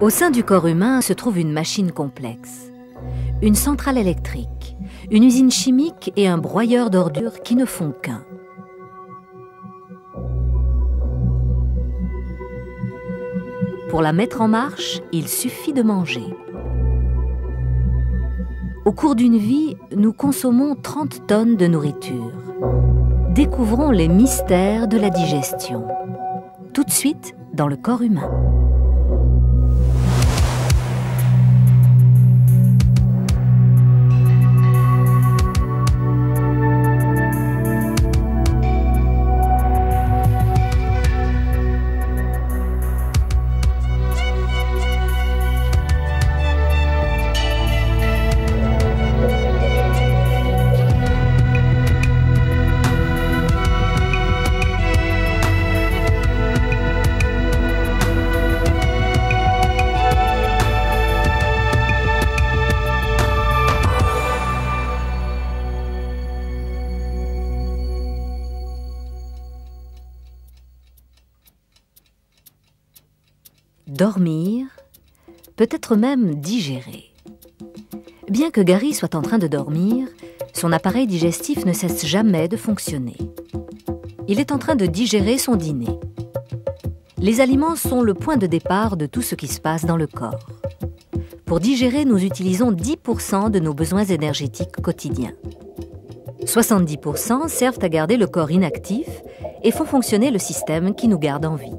Au sein du corps humain se trouve une machine complexe, une centrale électrique, une usine chimique et un broyeur d'ordures qui ne font qu'un. Pour la mettre en marche, il suffit de manger. Au cours d'une vie, nous consommons 30 tonnes de nourriture. Découvrons les mystères de la digestion. Tout de suite, dans le corps humain. Dormir, peut-être même digérer. Bien que Gary soit en train de dormir, son appareil digestif ne cesse jamais de fonctionner. Il est en train de digérer son dîner. Les aliments sont le point de départ de tout ce qui se passe dans le corps. Pour digérer, nous utilisons 10% de nos besoins énergétiques quotidiens. 70% servent à garder le corps inactif et font fonctionner le système qui nous garde en vie.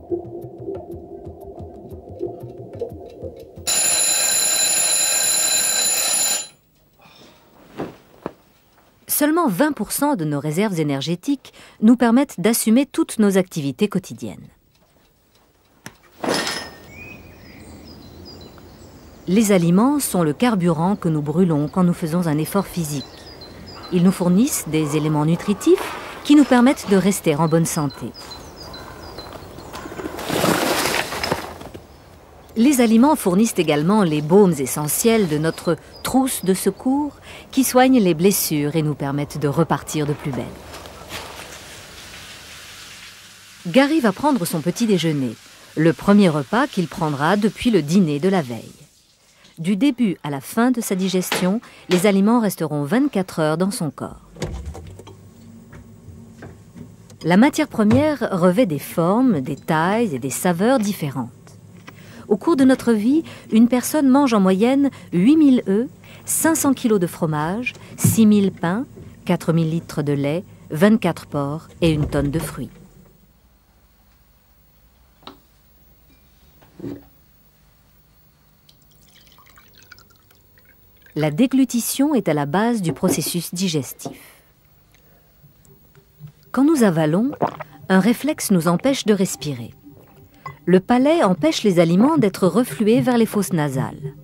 Seulement 20% de nos réserves énergétiques nous permettent d'assumer toutes nos activités quotidiennes. Les aliments sont le carburant que nous brûlons quand nous faisons un effort physique. Ils nous fournissent des éléments nutritifs qui nous permettent de rester en bonne santé. Les aliments fournissent également les baumes essentiels de notre trousse de secours qui soignent les blessures et nous permettent de repartir de plus belle. Gary va prendre son petit déjeuner, le premier repas qu'il prendra depuis le dîner de la veille. Du début à la fin de sa digestion, les aliments resteront 24 heures dans son corps. La matière première revêt des formes, des tailles et des saveurs différentes. Au cours de notre vie, une personne mange en moyenne 8000 œufs, 500 kg de fromage, 6000 pains, 4000 litres de lait, 24 porcs et une tonne de fruits. La déglutition est à la base du processus digestif. Quand nous avalons, un réflexe nous empêche de respirer. Le palais empêche les aliments d'être reflués vers les fosses nasales.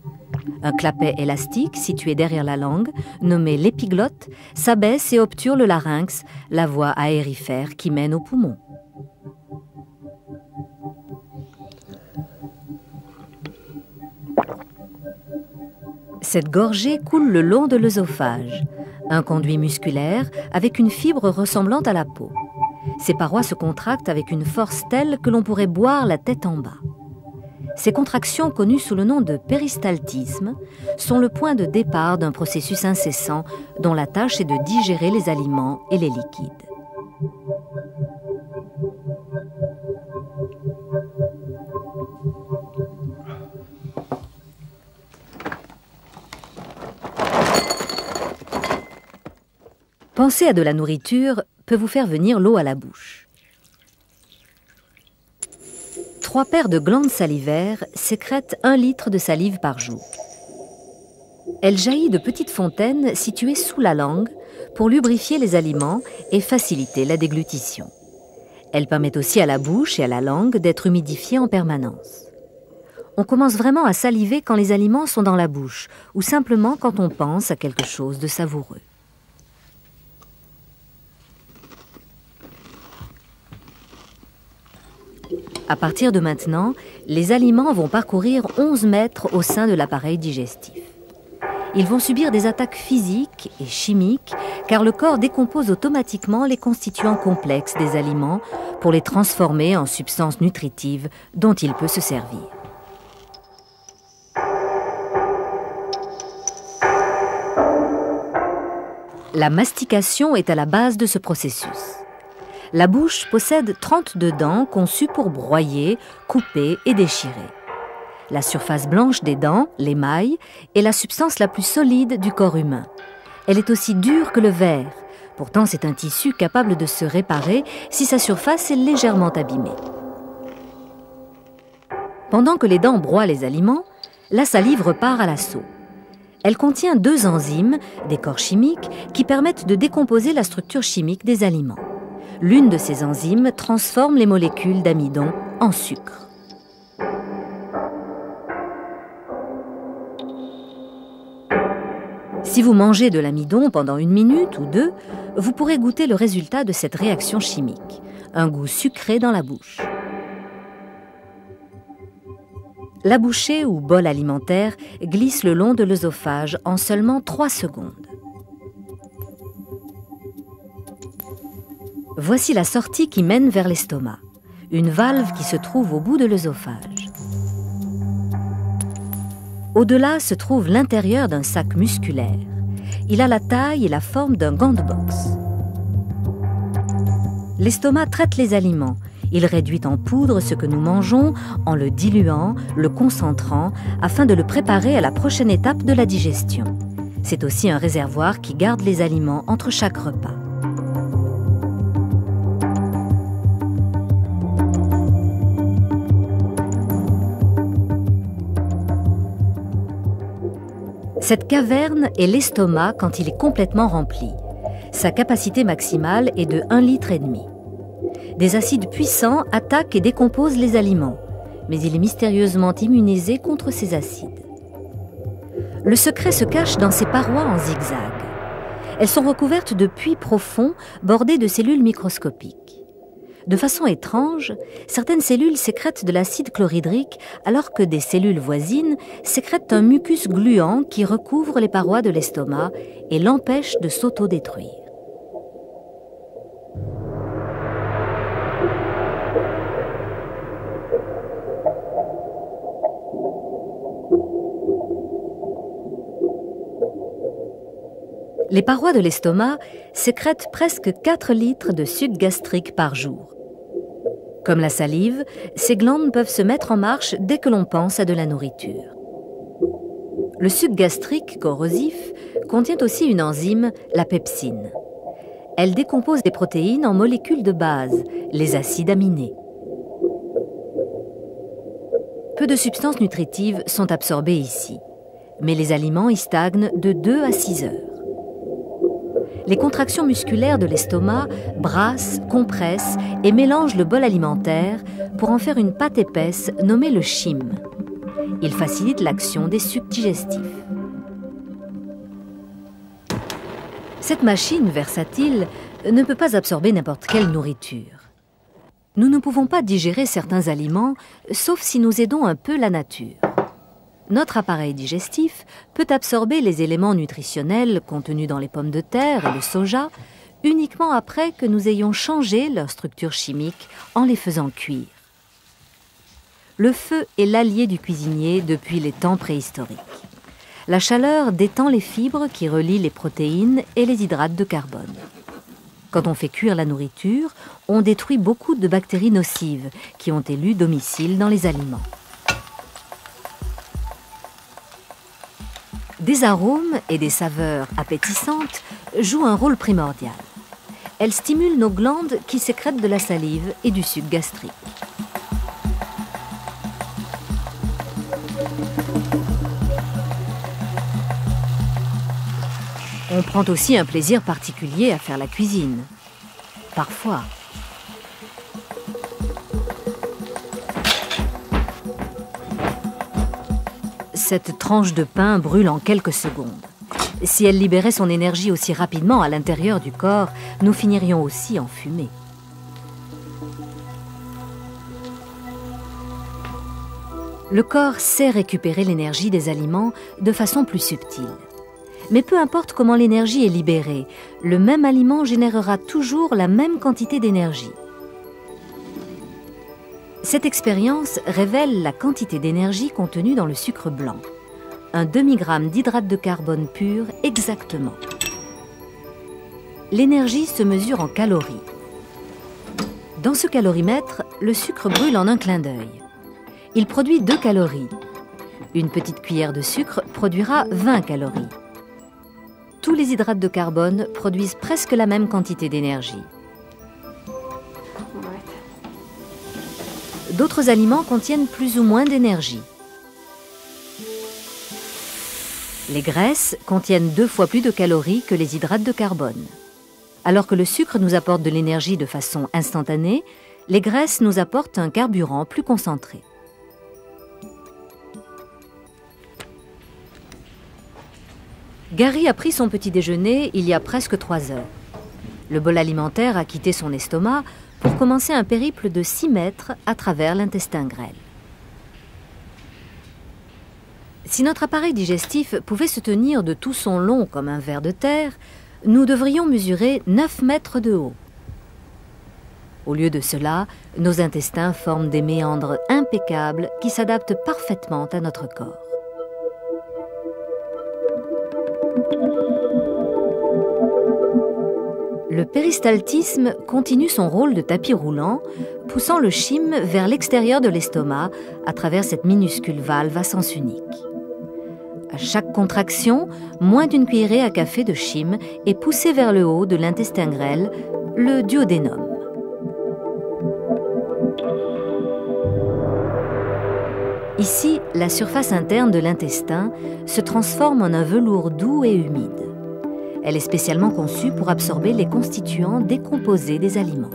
Un clapet élastique situé derrière la langue, nommé l'épiglotte, s'abaisse et obture le larynx, la voie aérifère qui mène aux poumons. Cette gorgée coule le long de l'œsophage, un conduit musculaire avec une fibre ressemblant à la peau. Ces parois se contractent avec une force telle que l'on pourrait boire la tête en bas. Ces contractions, connues sous le nom de péristaltisme, sont le point de départ d'un processus incessant dont la tâche est de digérer les aliments et les liquides. Penser à de la nourriture peut vous faire venir l'eau à la bouche. 3 paires de glandes salivaires sécrètent 1 litre de salive par jour. Elle jaillit de petites fontaines situées sous la langue pour lubrifier les aliments et faciliter la déglutition. Elle permet aussi à la bouche et à la langue d'être humidifiées en permanence. On commence vraiment à saliver quand les aliments sont dans la bouche ou simplement quand on pense à quelque chose de savoureux. À partir de maintenant, les aliments vont parcourir 11 mètres au sein de l'appareil digestif. Ils vont subir des attaques physiques et chimiques car le corps décompose automatiquement les constituants complexes des aliments pour les transformer en substances nutritives dont il peut se servir. La mastication est à la base de ce processus. La bouche possède 32 dents conçues pour broyer, couper et déchirer. La surface blanche des dents, l'émail, est la substance la plus solide du corps humain. Elle est aussi dure que le verre. Pourtant, c'est un tissu capable de se réparer si sa surface est légèrement abîmée. Pendant que les dents broient les aliments, la salive repart à l'assaut. Elle contient 2 enzymes, des corps chimiques, qui permettent de décomposer la structure chimique des aliments. L'une de ces enzymes transforme les molécules d'amidon en sucre. Si vous mangez de l'amidon pendant 1 minute ou 2, vous pourrez goûter le résultat de cette réaction chimique, un goût sucré dans la bouche. La bouchée ou bol alimentaire glisse le long de l'œsophage en seulement 3 secondes. Voici la sortie qui mène vers l'estomac, une valve qui se trouve au bout de l'œsophage. Au-delà se trouve l'intérieur d'un sac musculaire. Il a la taille et la forme d'un gant de boxe. L'estomac traite les aliments. Il réduit en poudre ce que nous mangeons en le diluant, le concentrant, afin de le préparer à la prochaine étape de la digestion. C'est aussi un réservoir qui garde les aliments entre chaque repas. Cette caverne est l'estomac quand il est complètement rempli. Sa capacité maximale est de 1,5 litre. Des acides puissants attaquent et décomposent les aliments, mais il est mystérieusement immunisé contre ces acides. Le secret se cache dans ses parois en zigzag. Elles sont recouvertes de puits profonds bordés de cellules microscopiques. De façon étrange, certaines cellules sécrètent de l'acide chlorhydrique alors que des cellules voisines sécrètent un mucus gluant qui recouvre les parois de l'estomac et l'empêche de s'autodétruire. Les parois de l'estomac sécrètent presque 4 litres de suc gastrique par jour. Comme la salive, ces glandes peuvent se mettre en marche dès que l'on pense à de la nourriture. Le suc gastrique corrosif contient aussi une enzyme, la pepsine. Elle décompose des protéines en molécules de base, les acides aminés. Peu de substances nutritives sont absorbées ici, mais les aliments y stagnent de 2 à 6 heures. Les contractions musculaires de l'estomac brassent, compressent et mélangent le bol alimentaire pour en faire une pâte épaisse nommée le chyme. Il facilite l'action des sucs digestifs. Cette machine versatile ne peut pas absorber n'importe quelle nourriture. Nous ne pouvons pas digérer certains aliments, sauf si nous aidons un peu la nature. Notre appareil digestif peut absorber les éléments nutritionnels contenus dans les pommes de terre et le soja uniquement après que nous ayons changé leur structure chimique en les faisant cuire. Le feu est l'allié du cuisinier depuis les temps préhistoriques. La chaleur détend les fibres qui relient les protéines et les hydrates de carbone. Quand on fait cuire la nourriture, on détruit beaucoup de bactéries nocives qui ont élu domicile dans les aliments. Des arômes et des saveurs appétissantes jouent un rôle primordial. Elles stimulent nos glandes qui sécrètent de la salive et du suc gastrique. On prend aussi un plaisir particulier à faire la cuisine. Parfois. Cette tranche de pain brûle en quelques secondes. Si elle libérait son énergie aussi rapidement à l'intérieur du corps, nous finirions aussi en fumée. Le corps sait récupérer l'énergie des aliments de façon plus subtile. Mais peu importe comment l'énergie est libérée, le même aliment générera toujours la même quantité d'énergie. Cette expérience révèle la quantité d'énergie contenue dans le sucre blanc. Un demi-gramme d'hydrate de carbone pur exactement. l'énergie se mesure en calories. Dans ce calorimètre, le sucre brûle en un clin d'œil. Il produit 2 calories. Une petite cuillère de sucre produira 20 calories. Tous les hydrates de carbone produisent presque la même quantité d'énergie. D'autres aliments contiennent plus ou moins d'énergie. Les graisses contiennent 2 fois plus de calories que les hydrates de carbone. Alors que le sucre nous apporte de l'énergie de façon instantanée, les graisses nous apportent un carburant plus concentré. Gary a pris son petit déjeuner il y a presque 3 heures. Le bol alimentaire a quitté son estomac pour commencer un périple de 6 mètres à travers l'intestin grêle. Si notre appareil digestif pouvait se tenir de tout son long comme un ver de terre, nous devrions mesurer 9 mètres de haut. Au lieu de cela, nos intestins forment des méandres impeccables qui s'adaptent parfaitement à notre corps. Le péristaltisme continue son rôle de tapis roulant, poussant le chyme vers l'extérieur de l'estomac à travers cette minuscule valve à sens unique. À chaque contraction, moins d'une cuillerée à café de chyme est poussée vers le haut de l'intestin grêle, le duodénum. Ici, la surface interne de l'intestin se transforme en un velours doux et humide. Elle est spécialement conçue pour absorber les constituants décomposés des aliments.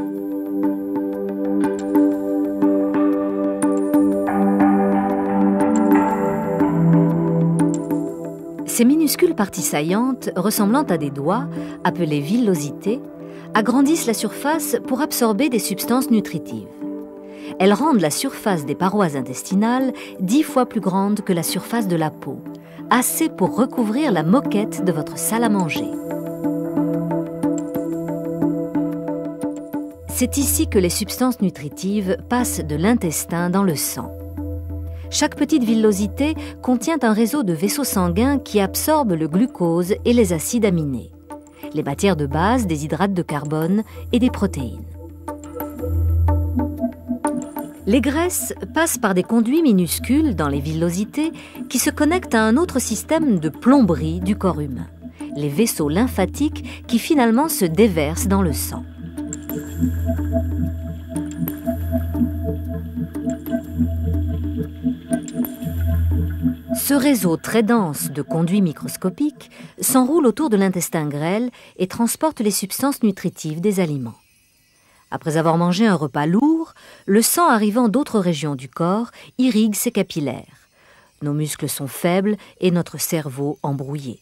Ces minuscules parties saillantes, ressemblant à des doigts, appelées villosités, agrandissent la surface pour absorber des substances nutritives. Elles rendent la surface des parois intestinales 10 fois plus grande que la surface de la peau, assez pour recouvrir la moquette de votre salle à manger. C'est ici que les substances nutritives passent de l'intestin dans le sang. Chaque petite villosité contient un réseau de vaisseaux sanguins qui absorbent le glucose et les acides aminés, les matières de base des hydrates de carbone et des protéines. Les graisses passent par des conduits minuscules dans les villosités qui se connectent à un autre système de plomberie du corps humain, les vaisseaux lymphatiques qui finalement se déversent dans le sang. Ce réseau très dense de conduits microscopiques s'enroule autour de l'intestin grêle et transporte les substances nutritives des aliments. Après avoir mangé un repas lourd, le sang arrivant d'autres régions du corps irrigue ses capillaires. Nos muscles sont faibles et notre cerveau embrouillé.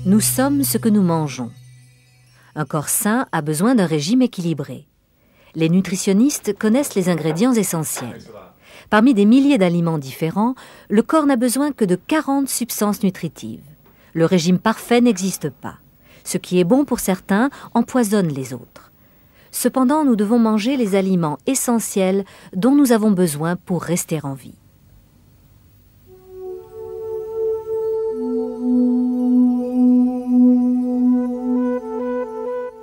Nous sommes ce que nous mangeons. Un corps sain a besoin d'un régime équilibré. Les nutritionnistes connaissent les ingrédients essentiels. Parmi des milliers d'aliments différents, le corps n'a besoin que de 40 substances nutritives. Le régime parfait n'existe pas. Ce qui est bon pour certains empoisonne les autres. Cependant, nous devons manger les aliments essentiels dont nous avons besoin pour rester en vie.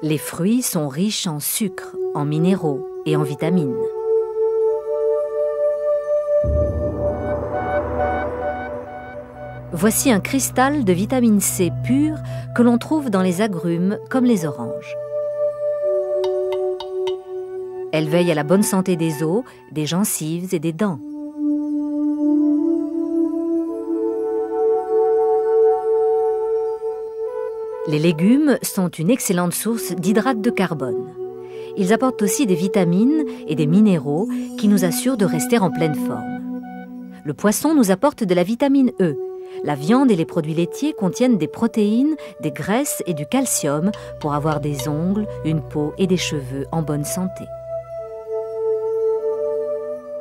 Les fruits sont riches en sucre, en minéraux et en vitamines. Voici un cristal de vitamine C pure que l'on trouve dans les agrumes comme les oranges. Elle veille à la bonne santé des os, des gencives et des dents. Les légumes sont une excellente source d'hydrates de carbone. Ils apportent aussi des vitamines et des minéraux qui nous assurent de rester en pleine forme. Le poisson nous apporte de la vitamine E. La viande et les produits laitiers contiennent des protéines, des graisses et du calcium pour avoir des ongles, une peau et des cheveux en bonne santé.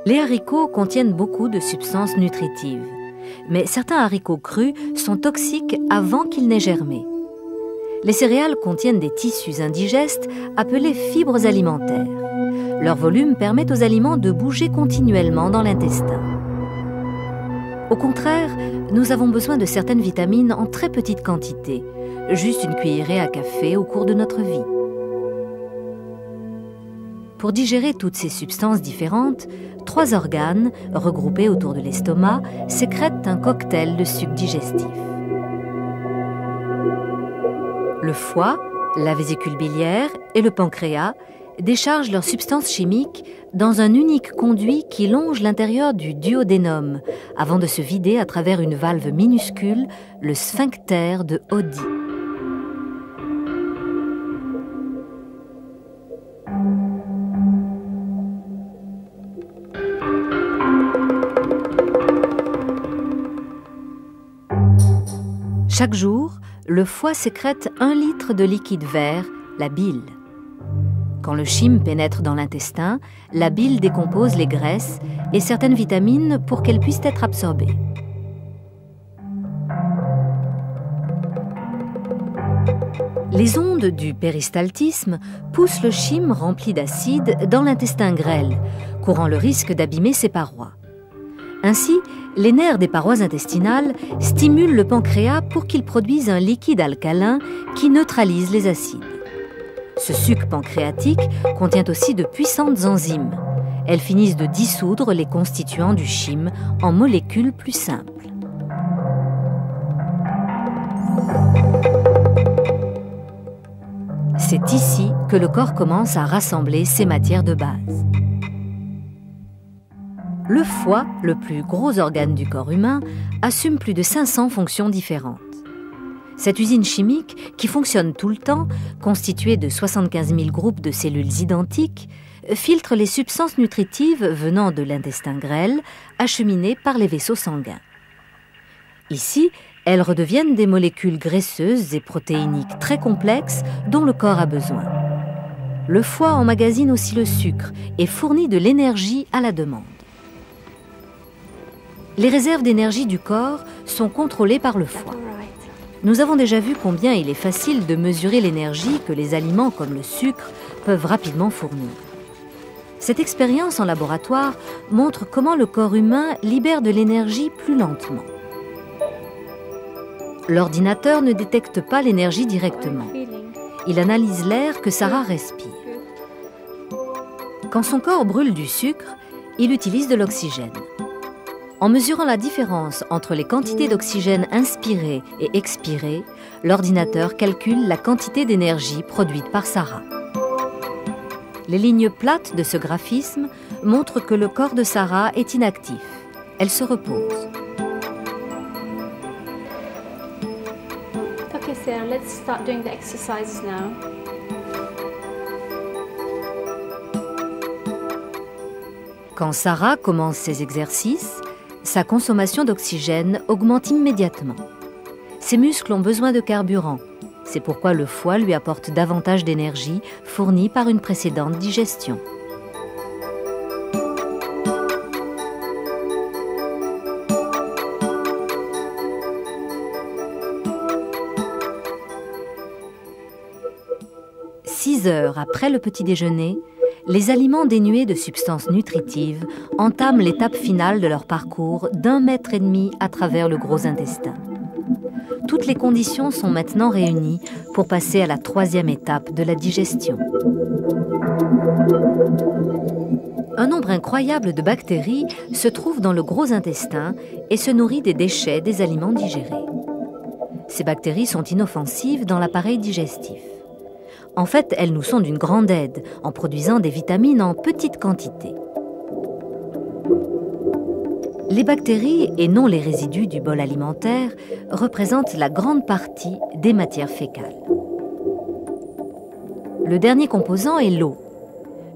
Les haricots contiennent beaucoup de substances nutritives, mais certains haricots crus sont toxiques avant qu'ils n'aient germé. Les céréales contiennent des tissus indigestes appelés fibres alimentaires. Leur volume permet aux aliments de bouger continuellement dans l'intestin. Au contraire, nous avons besoin de certaines vitamines en très petite quantité, juste une cuillerée à café au cours de notre vie. Pour digérer toutes ces substances différentes, 3 organes, regroupés autour de l'estomac, sécrètent un cocktail de sucs digestifs. Le foie, la vésicule biliaire et le pancréas déchargent leurs substances chimiques dans un unique conduit qui longe l'intérieur du duodénum avant de se vider à travers une valve minuscule, le sphincter de Oddi. Chaque jour, le foie sécrète 1 litre de liquide vert, la bile. Quand le chyme pénètre dans l'intestin, la bile décompose les graisses et certaines vitamines pour qu'elles puissent être absorbées. Les ondes du péristaltisme poussent le chyme rempli d'acide dans l'intestin grêle, courant le risque d'abîmer ses parois. Ainsi, les nerfs des parois intestinales stimulent le pancréas pour qu'il produise un liquide alcalin qui neutralise les acides. Ce suc pancréatique contient aussi de puissantes enzymes. Elles finissent de dissoudre les constituants du chyme en molécules plus simples. C'est ici que le corps commence à rassembler ses matières de base. Le foie, le plus gros organe du corps humain, assume plus de 500 fonctions différentes. Cette usine chimique, qui fonctionne tout le temps, constituée de 75 000 groupes de cellules identiques, filtre les substances nutritives venant de l'intestin grêle, acheminées par les vaisseaux sanguins. Ici, elles redeviennent des molécules graisseuses et protéiniques très complexes dont le corps a besoin. Le foie emmagasine aussi le sucre et fournit de l'énergie à la demande. Les réserves d'énergie du corps sont contrôlées par le foie. Nous avons déjà vu combien il est facile de mesurer l'énergie que les aliments comme le sucre peuvent rapidement fournir. Cette expérience en laboratoire montre comment le corps humain libère de l'énergie plus lentement. L'ordinateur ne détecte pas l'énergie directement. Il analyse l'air que Sarah respire. Quand son corps brûle du sucre, il utilise de l'oxygène. En mesurant la différence entre les quantités d'oxygène inspirées et expirées, l'ordinateur calcule la quantité d'énergie produite par Sarah. Les lignes plates de ce graphisme montrent que le corps de Sarah est inactif. Elle se repose. Okay, Sarah, let's start doing the exercises now. Quand Sarah commence ses exercices, sa consommation d'oxygène augmente immédiatement. Ses muscles ont besoin de carburant. C'est pourquoi le foie lui apporte davantage d'énergie fournie par une précédente digestion. Six heures après le petit déjeuner, les aliments dénués de substances nutritives entament l'étape finale de leur parcours d'1,5 mètre à travers le gros intestin. Toutes les conditions sont maintenant réunies pour passer à la 3e étape de la digestion. Un nombre incroyable de bactéries se trouve dans le gros intestin et se nourrit des déchets des aliments digérés. Ces bactéries sont inoffensives dans l'appareil digestif. En fait, elles nous sont d'une grande aide en produisant des vitamines en petite quantité. Les bactéries, et non les résidus du bol alimentaire, représentent la grande partie des matières fécales. Le dernier composant est l'eau,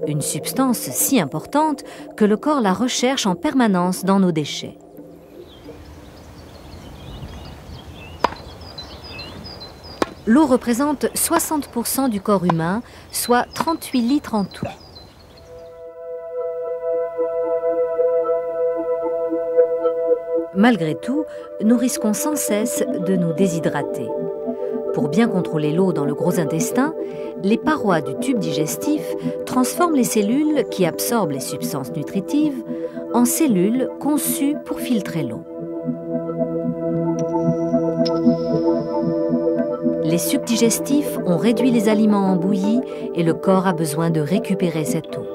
une substance si importante que le corps la recherche en permanence dans nos déchets. L'eau représente 60% du corps humain, soit 38 litres en tout. Malgré tout, nous risquons sans cesse de nous déshydrater. Pour bien contrôler l'eau dans le gros intestin, les parois du tube digestif transforment les cellules qui absorbent les substances nutritives en cellules conçues pour filtrer l'eau. Les sucs digestifs ont réduit les aliments en bouillie et le corps a besoin de récupérer cette eau.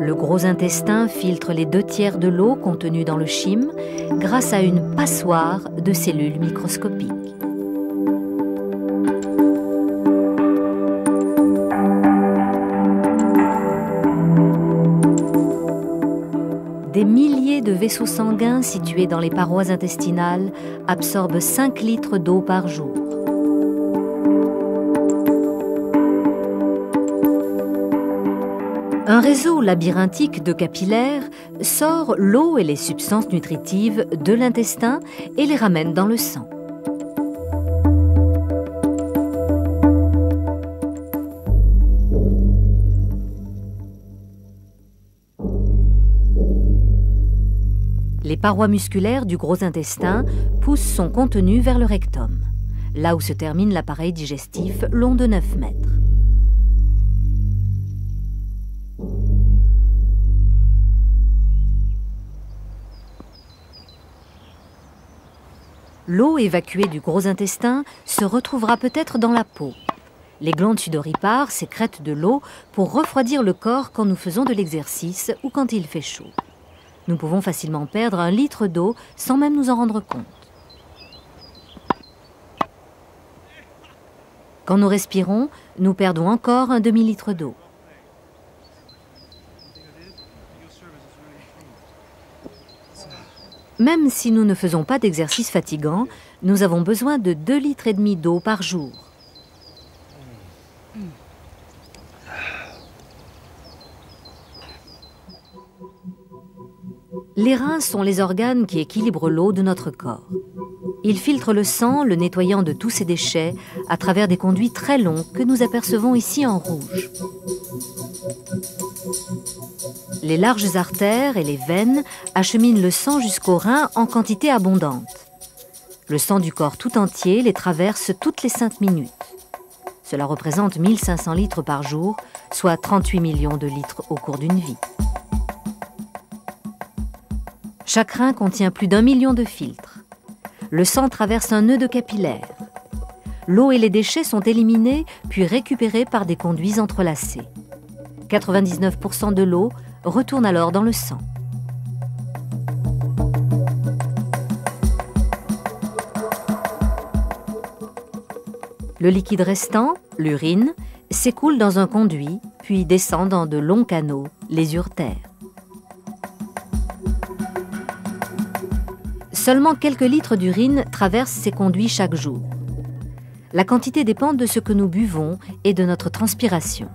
Le gros intestin filtre les 2/3 de l'eau contenue dans le chyme grâce à une passoire de cellules microscopiques. Des milliers de vaisseaux sanguins situés dans les parois intestinales absorbent 5 litres d'eau par jour. Un réseau labyrinthique de capillaires sort l'eau et les substances nutritives de l'intestin et les ramène dans le sang. Les parois musculaires du gros intestin poussent son contenu vers le rectum, là où se termine l'appareil digestif long de 9 mètres. L'eau évacuée du gros intestin se retrouvera peut-être dans la peau. Les glandes sudoripares sécrètent de l'eau pour refroidir le corps quand nous faisons de l'exercice ou quand il fait chaud. Nous pouvons facilement perdre 1 litre d'eau sans même nous en rendre compte. Quand nous respirons, nous perdons encore 1 demi-litre d'eau. Même si nous ne faisons pas d'exercice fatigant, nous avons besoin de 2,5 litres d'eau par jour. Les reins sont les organes qui équilibrent l'eau de notre corps. Ils filtrent le sang, le nettoyant de tous ses déchets, à travers des conduits très longs que nous apercevons ici en rouge. Les larges artères et les veines acheminent le sang jusqu'aux reins en quantité abondante. Le sang du corps tout entier les traverse toutes les 5 minutes. Cela représente 1500 litres par jour, soit 38 millions de litres au cours d'une vie. Chaque rein contient plus d'1 million de filtres. Le sang traverse un nœud de capillaires. L'eau et les déchets sont éliminés puis récupérés par des conduits entrelacés. 99% de l'eau retourne alors dans le sang. Le liquide restant, l'urine, s'écoule dans un conduit, puis descend dans de longs canaux, les uretères. Seulement quelques litres d'urine traversent ces conduits chaque jour. La quantité dépend de ce que nous buvons et de notre transpiration.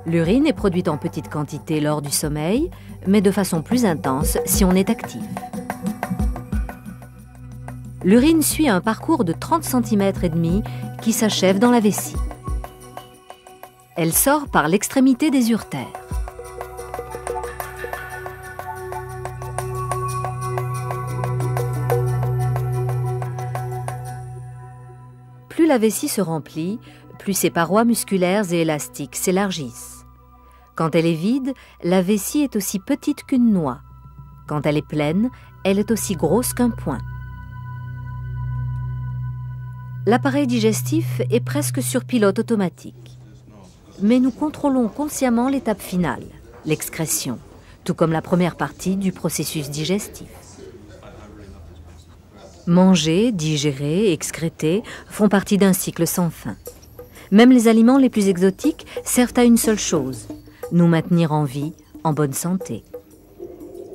L'urine est produite en petite quantité lors du sommeil, mais de façon plus intense si on est actif. L'urine suit un parcours de 30 cm et demi qui s'achève dans la vessie. Elle sort par l'extrémité des uretères. Plus la vessie se remplit, plus ses parois musculaires et élastiques s'élargissent. Quand elle est vide, la vessie est aussi petite qu'une noix. Quand elle est pleine, elle est aussi grosse qu'un poing. L'appareil digestif est presque sur pilote automatique. Mais nous contrôlons consciemment l'étape finale, l'excrétion, tout comme la première partie du processus digestif. Manger, digérer, excréter font partie d'un cycle sans fin. Même les aliments les plus exotiques servent à une seule chose, nous maintenir en vie, en bonne santé.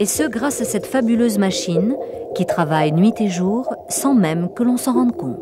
Et ce grâce à cette fabuleuse machine qui travaille nuit et jour sans même que l'on s'en rende compte.